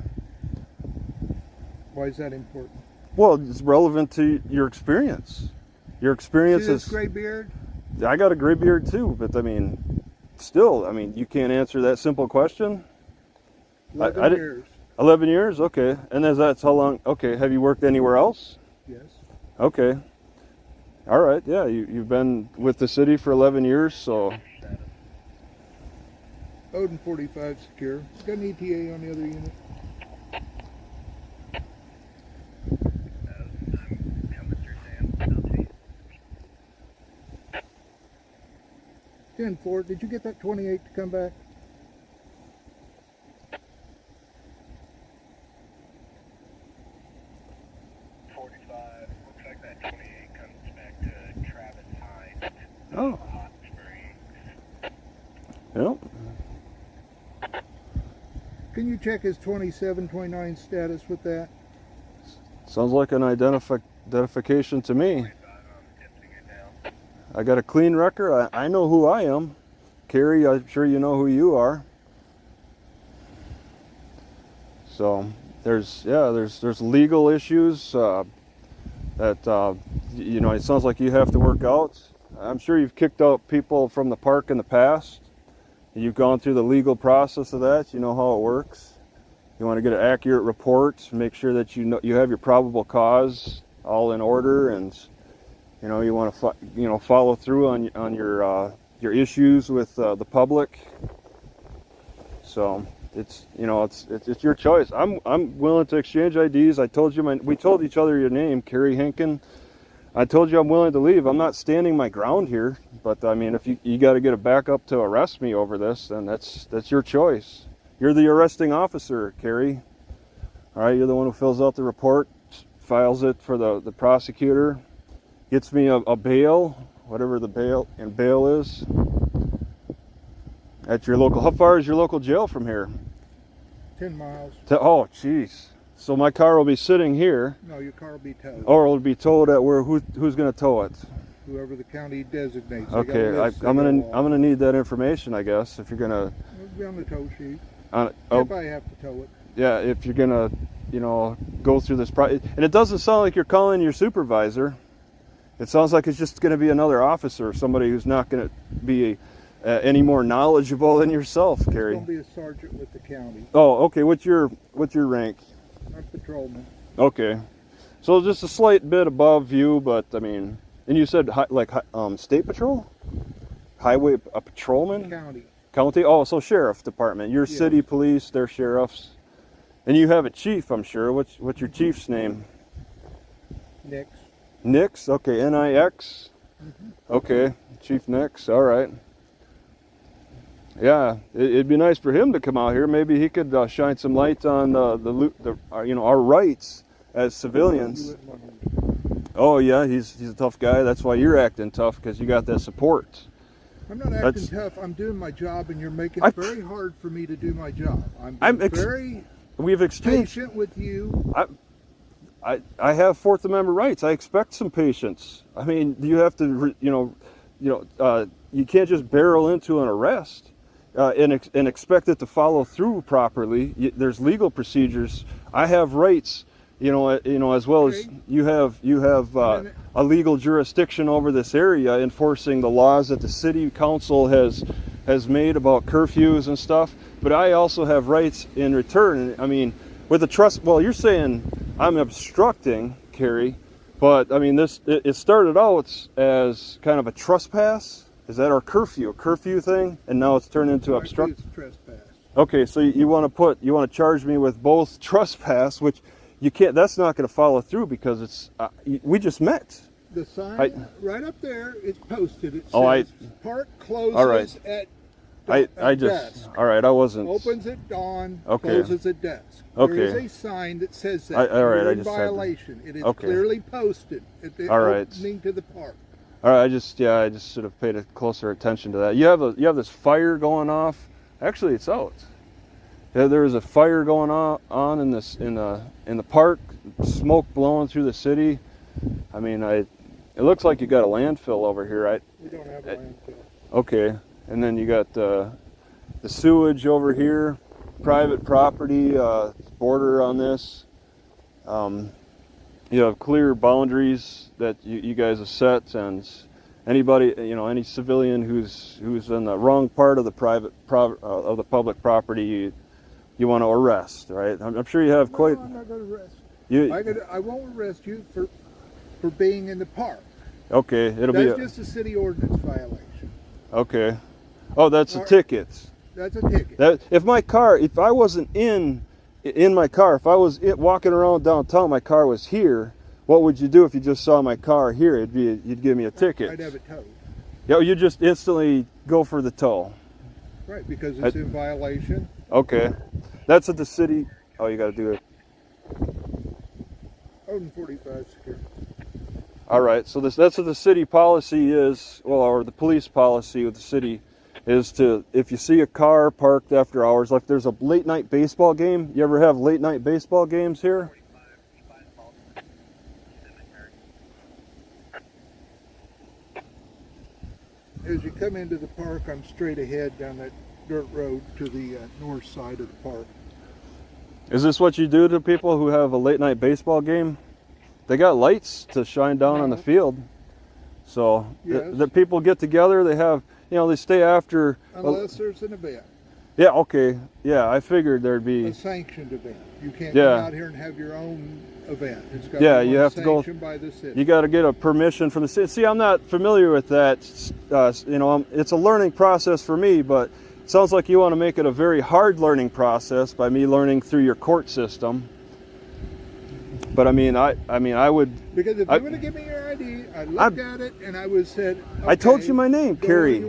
Why is that important? Well, it's relevant to your experience. Your experience See this is. gray beard? I got a gray beard too, but I mean, still, I mean, you can't answer that simple question. 11 years. 11 years, okay. And that's how long? Okay. Have you worked anywhere else? Yes. Okay. All right. Yeah, you've been with the city for 11 years, so. Odin 45 secure. Got an ETA on the other unit? Ten four. Did you get that 28 to come back? Oh. Yep. Can you check his 27, 29 status with that? Sounds like an identification to me. I got a clean record. I know who I am. Carrie, I'm sure you know who you are. So there's legal issues that you know, it sounds like you have to work out. I'm sure you've kicked out people from the park in the past. You've gone through the legal process of that. You know how it works. You want to get an accurate report, make sure that you know you have your probable cause all in order, and you know you want to follow through on your issues with the public. So it's your choice. I'm willing to exchange IDs. I told you we told each other your name, Carrie Henkin. I told you I'm willing to leave. I'm not standing my ground here, but I mean, if you got to get a backup to arrest me over this, then that's your choice. You're the arresting officer, Carrie. All right, you're the one who fills out the report, files it for the prosecutor, gets me a bail, whatever the bail is, at your local. How far is your local jail from here? 10 miles. Oh, jeez. So my car will be sitting here. No, your car will be towed. Or it'll be towed at where? Who's going to tow it? Whoever the county designates. Okay, I'm gonna need that information, I guess, if you're gonna. It'll be on the tow sheet. If I have to tow it. Yeah, if you're gonna, go through this process, and it doesn't sound like you're calling your supervisor. It sounds like it's just going to be another officer, somebody who's not going to be any more knowledgeable than yourself, Carrie. It's going to be a sergeant with the county. Oh, okay. What's your rank? I'm patrolman. Okay, so just a slight bit above you, but I mean, and you said state patrol, highway, a patrolman, county. Oh, so sheriff department. You're city police, they're sheriffs, and you have a chief, I'm sure. What's your chief's name? Nix. Nix. Okay, Nix. Okay, Chief Nix. All right. Yeah, it'd be nice for him to come out here. Maybe he could shine some light on our rights as civilians. Oh yeah, he's a tough guy. That's why you're acting tough, because you got that support. I'm not acting tough. I'm doing my job, and you're making it very hard for me to do my job. We've exchanged patient with you. I have Fourth Amendment rights. I expect some patience. I mean, you have to, you can't just barrel into an arrest and expect it to follow through properly. There's legal procedures. I have rights, as well as you have a legal jurisdiction over this area, enforcing the laws that the city council has made about curfews and stuff. But I also have rights in return. I mean, with the trust. Well, you're saying I'm obstructing, Carrie, but I mean it started out as kind of a trespass. Is that our curfew thing? And now it's turned into obstruct. Trespass. Okay, so you want to charge me with both trespass, which you can't. That's not going to follow through, because we just met. The sign right up there, it's posted. It says park closes at dusk. All right, I wasn't. Opens at dawn, okay. Closes at dusk. Okay. There is a sign that says that. All right, You're I in just violation. said that. It is clearly posted at the opening to the park. All right, I just should have paid a closer attention to that. You have this fire going off. Actually, it's out. Yeah, there is a fire going on in the park. Smoke blowing through the city. I mean, it looks like you got a landfill over here, right? We don't have a landfill. Okay, and then you got the sewage over here, private property, border on this. You have clear boundaries that you guys have set, and anybody, any civilian who's in the wrong part of the of the public property, you want to arrest, right? I'm sure you have quite. No, I'm not going to arrest. I won't arrest you for being in the park. Okay, That's just a city ordinance violation. Okay. Oh, that's a ticket. That's a ticket. If I wasn't in my car, if I was walking around downtown, my car was here, what would you do if you just saw my car here? You'd give me a ticket. I'd have it towed. Yeah, you just instantly go for the tow. Right, because it's in violation. Okay. That's at the city. Oh, you got to do it. Odin 45 security. All right, so that's what the city policy is, or the police policy with the city is to, if you see a car parked after hours, like there's a late night baseball game. You ever have late night baseball games here? As you come into the park, I'm straight ahead down that dirt road to the north side of the park. Is this what you do to people who have a late night baseball game? They got lights to shine down on the field. So yes. the people get together, they have, they stay after. Unless there's an event. Yeah, okay. Yeah, I figured there'd be a sanctioned event. You can't come out here and have your own event. It's got to be you have to go by the city. You got to get a permission from the city. See, I'm not familiar with that. It's a learning process for me, but it sounds like you want to make it a very hard learning process by me learning through your court system. But I would. Because if you were to give me your ID, I looked at it and I would said. Okay, I told you my name, Kerry.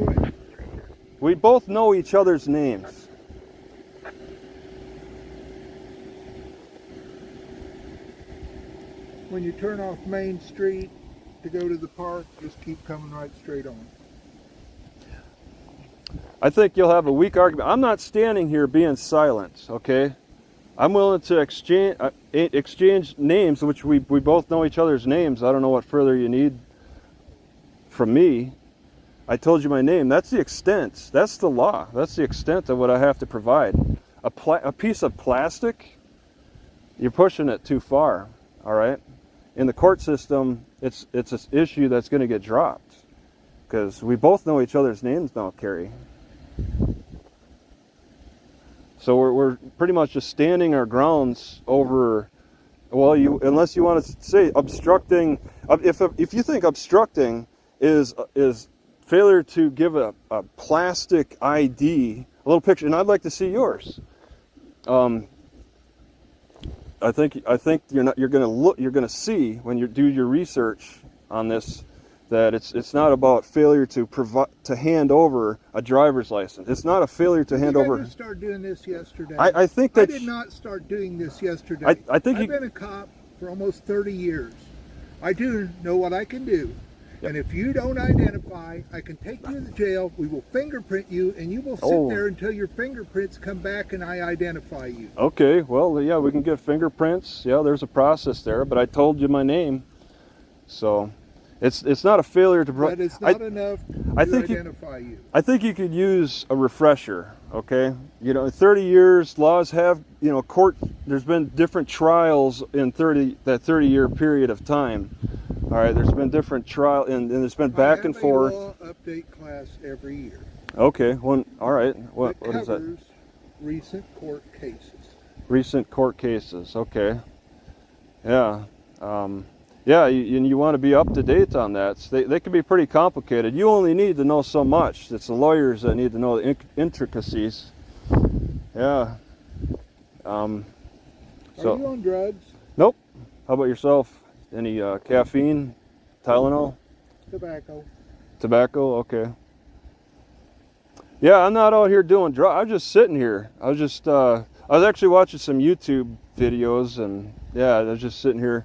We both know each other's names. When you turn off Main Street to go to the park, just keep coming right straight on. I think you'll have a weak argument. I'm not standing here being silent, okay? I'm willing to exchange names, which we both know each other's names. I don't know what further you need from me. I told you my name. That's the extent. That's the law. That's the extent of what I have to provide. A piece of plastic, you're pushing it too far, all right? In the court system, it's an issue that's going to get dropped because we both know each other's names now, Kerry. So we're pretty much just standing our grounds over, unless you want to say obstructing. If you think obstructing is failure to give a plastic ID, a little picture, and I'd like to see yours. I think you're gonna see when you do your research on this that it's not about failure to hand over a driver's license. It's not a failure to hand over. I didn't start doing this yesterday. I think that I did not start doing this yesterday. I think I've been a cop for almost 30 years. I do know what I can do. And if you don't identify, I can take you to jail, we will fingerprint you, and you will sit there until your fingerprints come back and I identify you. Okay, well, yeah, we can get fingerprints. Yeah, there's a process there, but I told you my name. So it's not a failure to... But it's not enough to identify you. I think you could use a refresher, okay? 30 years, laws have, court, there's been different trials in that 30-year period of time. All right, there's been different trial, and there's been back and forth. I have a law update class every year. Okay, all right. What is that? Covers recent court cases. Recent court cases. Okay. Yeah. You want to be up to date on that. They can be pretty complicated. You only need to know so much. It's the lawyers that need to know the intricacies. Yeah. Are you on drugs? Nope. How about yourself? Any caffeine, Tylenol? Tobacco, okay. Yeah, I'm not out here doing drugs. I'm just sitting here. I was actually watching some YouTube videos, and yeah, I was just sitting here.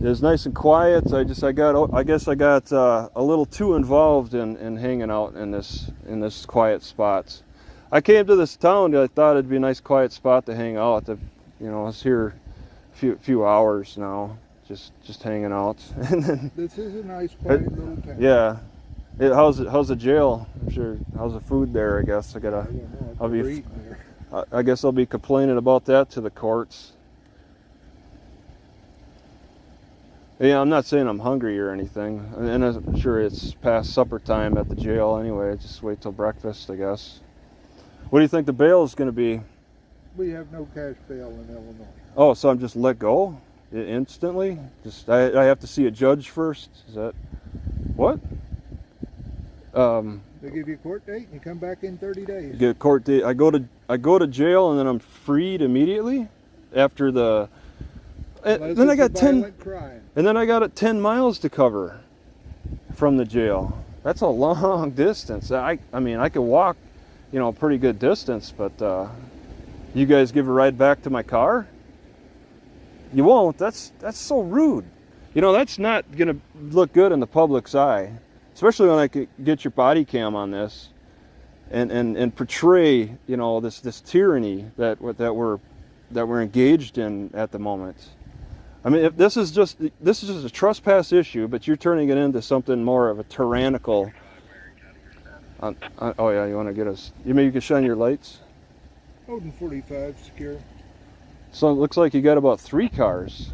It was nice and quiet. I guess I got a little too involved in hanging out in this quiet spot. I came to this town. I thought it'd be a nice quiet spot to hang out. I was here a few hours now. Just hanging out. And then, this is a nice quiet little town. Yeah. How's the jail? I'm sure. How's the food there? I guess I guess I'll be complaining about that to the courts. Yeah, I'm not saying I'm hungry or anything, and I'm sure it's past supper time at the jail anyway. Just wait till breakfast, I guess. What do you think the bail is going to be? We have no cash bail in Illinois. Oh, so I'm just let go instantly? Just I have to see a judge first? Is that what? They give you a court date and you come back in 30 days. Get a court date. I go to jail and then I'm freed immediately after the. Then I got 10. Crime. And then I got 10 miles to cover from the jail. That's a long distance. I mean, I could walk, a pretty good distance, but you guys give a ride back to my car? You won't. That's so rude. That's not gonna look good in the public's eye, especially when I could get your body cam on this, and portray this tyranny that we're engaged in at the moment. I mean, if this is just a trespass issue, but you're turning it into something more of a tyrannical. Oh yeah, you want to get us? Maybe you can shine your lights. Odin 45 secure. So it looks like you got about 3 cars.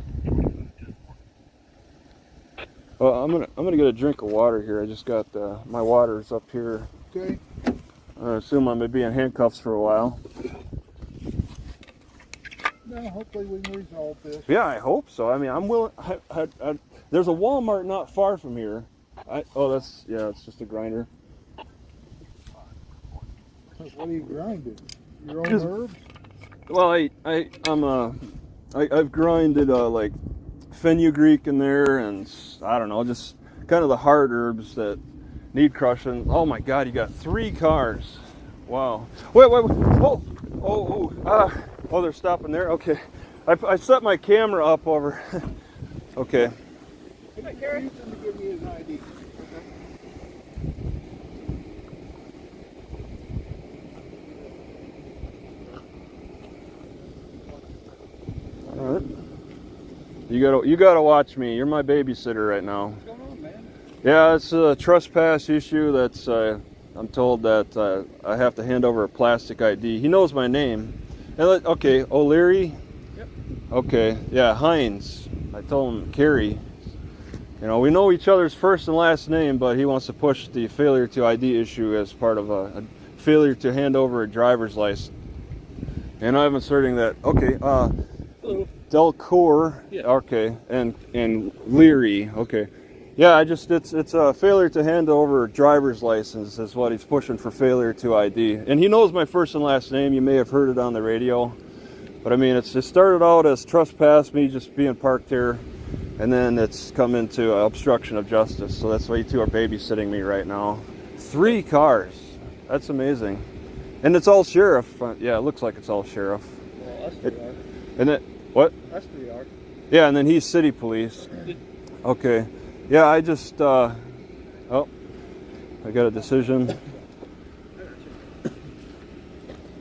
Well, I'm gonna get a drink of water here. I just got my water's up here. Okay. I assume I'm gonna be in handcuffs for a while. No, hopefully we can resolve this. Yeah, I hope so. I mean, I'm willing. There's a Walmart not far from here. It's just a grinder. What are you grinding? Your own herbs? Well, I've grinded like fenugreek in there, and I don't know, just kind of the hard herbs that need crushing. Oh my God, you got 3 cars. Wow. Wait. Oh, they're stopping there. Okay, I set my camera up over. Okay. Use him to give me his ID. All right. You gotta watch me. You're my babysitter right now. What's going on, man? Yeah, it's a trespass issue. That's I'm told that I have to hand over a plastic ID. He knows my name. And okay, O'Leary. Yep. Okay, yeah, Hines. I told him Carey. We know each other's first and last name, but he wants to push the failure to ID issue as part of a failure to hand over a driver's license. And I'm asserting that. Okay. Hello. Delcourt. Yeah. Okay, and Leary. Okay. Yeah, it's a failure to hand over a driver's license is what he's pushing for, failure to ID. And he knows my first and last name. You may have heard it on the radio. But I mean, it started out as trespass, me just being parked here, and then it's come into obstruction of justice. So that's why you two are babysitting me right now. 3 cars. That's amazing. And it's all sheriff. Yeah, it looks like it's all sheriff. Well, us 3 are. And it, what? Us 3 are. Yeah, and then he's city police. Okay. Yeah, I just, I got a decision.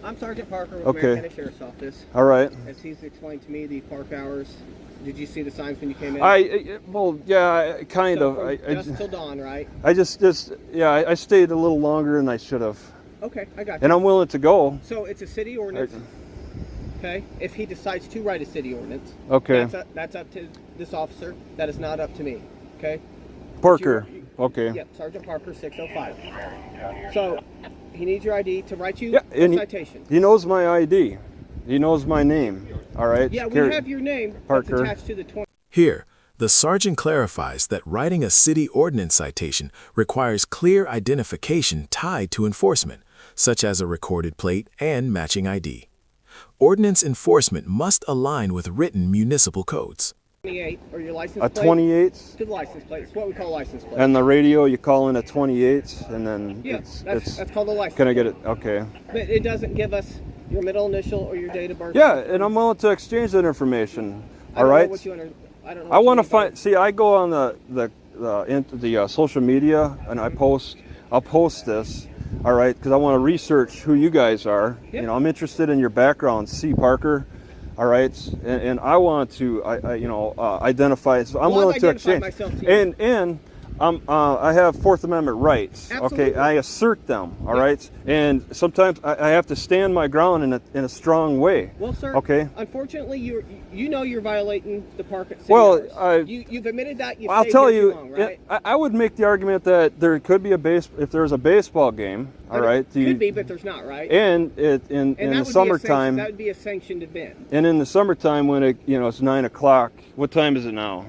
I'm Sergeant Parker with Okay. Marion County Sheriff's Office. All right. As he's explained to me, the park hours, did you see the signs when you came in? Kind So of. from dusk till dawn, right? I stayed a little longer than I should have. Okay, I got you. And I'm willing to go. So it's a city ordinance, okay? If he decides to write a city ordinance, Okay. that's up to this officer. That is not up to me, okay? Parker. Okay. Yep, Sergeant Parker, 605. So he needs your ID to write you Yeah, a and citation. he knows my ID. He knows my name. All right. Yeah, we have your name Parker. that's attached to the 20. Here, the sergeant clarifies that writing a city ordinance citation requires clear identification tied to enforcement, such as a recorded plate and matching ID. Ordinance enforcement must align with written municipal codes. 28 or your license A plate. 28 To the license plate. It's what we call license plate. and the radio you call in a 28 and then Yeah, it's that's called a license Can I plate. get it? Okay. But it doesn't give us your middle initial or your date of birth. Yeah, and I'm willing to exchange that information. I All don't right. know what you under, I don't know. I what want you to mean by find. See, I go on the social media and I'll post this. All right, because I want to research who you guys are. Yeah. I'm interested in your background, C. Parker. All right, and I want to, identify. So I'm Well, willing I've to identified exchange. myself to you. And I have Fourth Amendment rights. Absolutely. Okay, I assert them. All right, and sometimes I have to stand my ground in a strong way. Well, sir. Okay. Unfortunately, you know you're violating the park at city Well, hours. You've admitted that. You've I'll stayed tell here you, too long, right? I would make the argument that there could be if there's a baseball game. All right. Could be, but there's not, right? And in the summertime. That would be a sanctioned event. And in the summertime when it's 9 o'clock. What time is it now?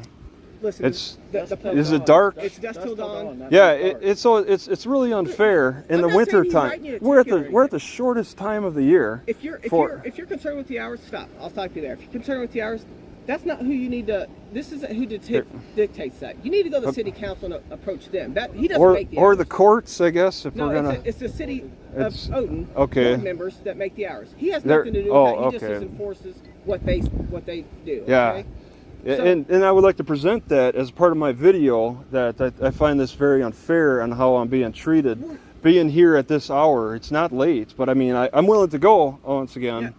Listen, is it dark? It's dusk till dawn. Yeah, it's really unfair in the winter time. We're at the shortest time of the year. If you're concerned with the hours, stop. I'll stop you there. If you're concerned with the hours, that's not who you need to. This isn't who dictates that. You need to go to city council and approach them. He doesn't make the hours. Or the courts, I guess. If we're gonna. It's the city of Odin board members that make the hours. He has nothing to do with that. He just enforces what they do. Yeah. Okay? And I would like to present that as part of my video, that I find this very unfair on how I'm being treated. Being here at this hour, it's not late, but I mean, I'm willing to go once again. Yeah.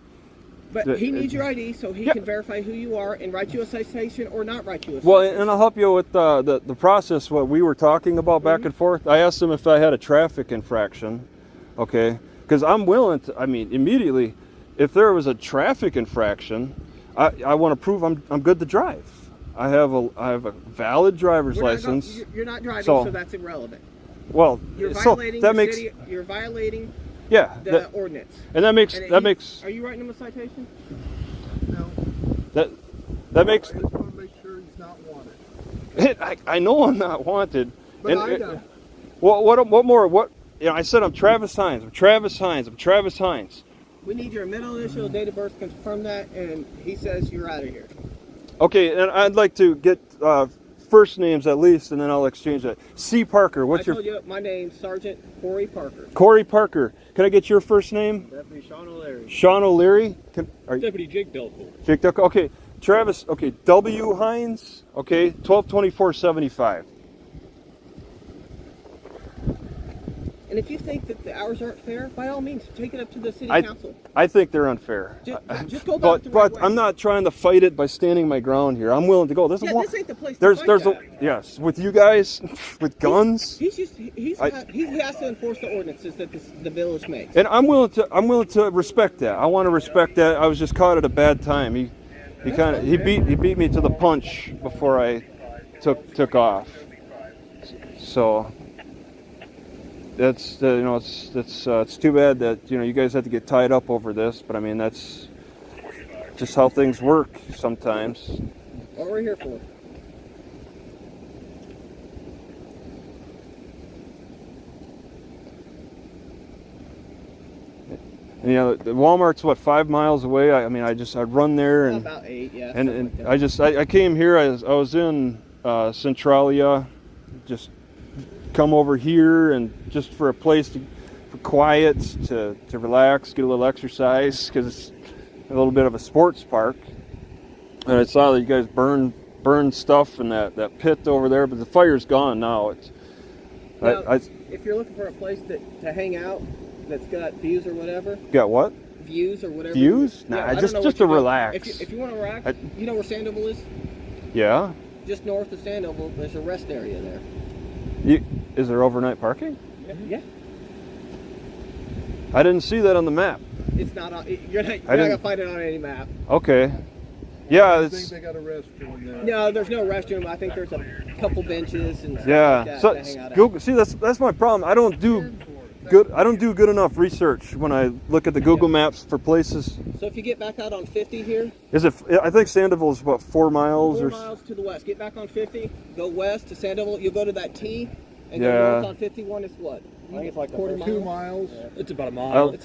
But he needs your ID so he can verify who you are and write you a citation or not write you a citation. Well, and I'll help you with the process, what we were talking about back and forth. I asked him if I had a traffic infraction, okay? Because I'm willing to, I mean, immediately, if there was a traffic infraction, I want to prove I'm good to drive. I have a valid driver's license. You're not driving, so that's irrelevant. Well, you're so violating that makes you're violating the ordinance. And that makes Are you writing him a citation? No. That makes. I just want to make sure he's not wanted. I know I'm not wanted. But I know. What more? I said I'm Travis Hines. I'm Travis Hines. We need your middle initial, date of birth, confirm that, and he says you're out of here. Okay, and I'd like to get first names at least, and then I'll exchange that. C. Parker, I told you, my name's Sergeant Corey Parker. Corey Parker. Can I get your first name? Deputy Sean O'Leary. Sean O'Leary? Deputy Jake Delco. Jake Delco. Okay, Travis, okay, W. Hines, okay, 122475. And if you think that the hours aren't fair, by all means, take it up to the city council. I think they're unfair. Just go about it the right way. I'm not trying to fight it by standing my ground here. I'm willing to go. This ain't the place to fight that. Yes, with you guys, with guns. He has to enforce the ordinances that the village makes. And I'm willing to respect that. I want to respect that. I was just caught at a bad time. He beat me to the punch before I took off. So. It's too bad that you guys had to get tied up over this, but I mean that's just how things work sometimes. What we're here for. And the Walmart's what, 5 miles away. I'd run there and about 8, yeah. And I came here. I was in Centralia, just come over here and just for a place for quiet, to relax, get a little exercise, because it's a little bit of a sports park. And I saw that you guys burn stuff in that pit over there, but the fire's gone now. If you're looking for a place to hang out that's got views or whatever. Got what? Views or whatever. Views? Nah, just to relax. If you want to relax, you know where Sandoval is? Yeah. Just north of Sandoval, there's a rest area there. Is there overnight parking? Yeah. I didn't see that on the map. It's not on. You're not gonna find it on any map. Okay. Yeah. I think they got a restroom there. No, there's no restroom. I think there's a couple benches and stuff like that to hang out Google. See, that's my problem. I don't do good enough research when I look at the Google Maps for places. So if you get back out on 50 here. I think Sandoval is about 4 miles 4 miles to the west. Get back on 50. Go west to Sandoval. You'll go to that T. And go north on 51 is what? I think it's like quarter mile. 2 miles. It's about a mile.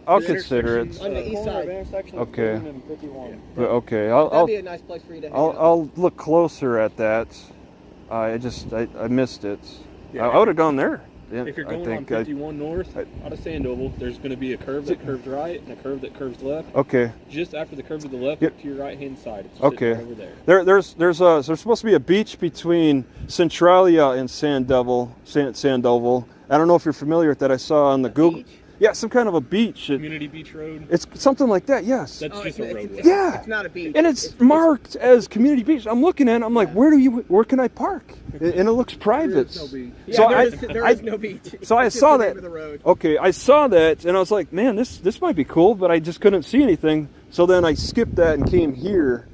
I'll consider it. On the east side. Okay. Okay. That'd be a nice place for you to hang out. I'll look closer at that. I missed it. Yeah. I would have gone there. Yeah, if you're going on 51 north out of Sandoval, there's going to be a curve that curves right and a curve that curves left. Okay. Just after the curve to the left, to your right hand side. It's okay. Right over there. There's supposed to be a beach between Centralia and Sandoval. I don't know if you're familiar with that. I saw on the Google. Yeah, some kind of a beach. Community beach road. It's something like that. Yes. That's just a roadway. Yeah. It's not a beach. And it's marked as community beach. I'm looking at it. I'm like, where can I park? And it looks private. no beach. Yeah, So there is no beach. So I It's just saw the that. name of the road. Okay, I saw that, and I was like, man, this might be cool, but I just couldn't see anything. So then I skipped that and came here.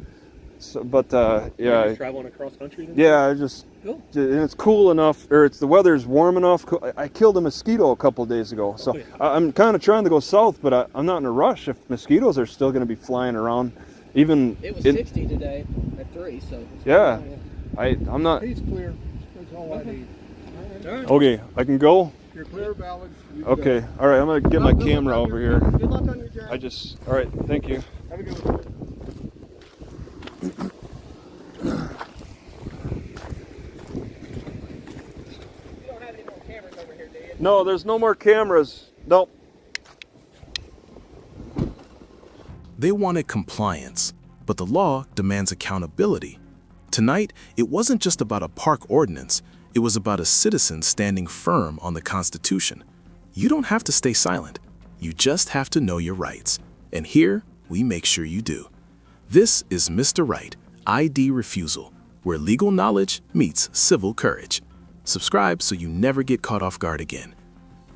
So, but You're yeah, just traveling across country. Then? yeah, I just Cool. and it's cool enough, or the weather's warm enough. I killed a mosquito a couple days ago, so I'm kind of trying to go south, but I'm not in a rush. If mosquitoes are still going to be flying around, even It was 60 today at 3, so. yeah, I'm not. He's clear. That's all I need. All right. Okay, I can go. You're clear, valid. You can Okay, go. all right. I'm gonna get my Good luck camera on over your- here. Good luck on your journey. All right, thank you. Have a good one. You don't have any more cameras over here, do you? No, there's no more cameras. Nope. They wanted compliance, but the law demands accountability. Tonight, it wasn't just about a park ordinance, it was about a citizen standing firm on the Constitution. You don't have to stay silent, you just have to know your rights. And here, we make sure you do. This is Mr. Right, ID Refusal, where legal knowledge meets civil courage. Subscribe so you never get caught off guard again.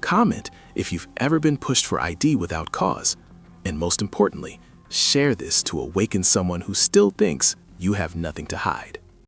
Comment if you've ever been pushed for ID without cause. And most importantly, share this to awaken someone who still thinks you have nothing to hide.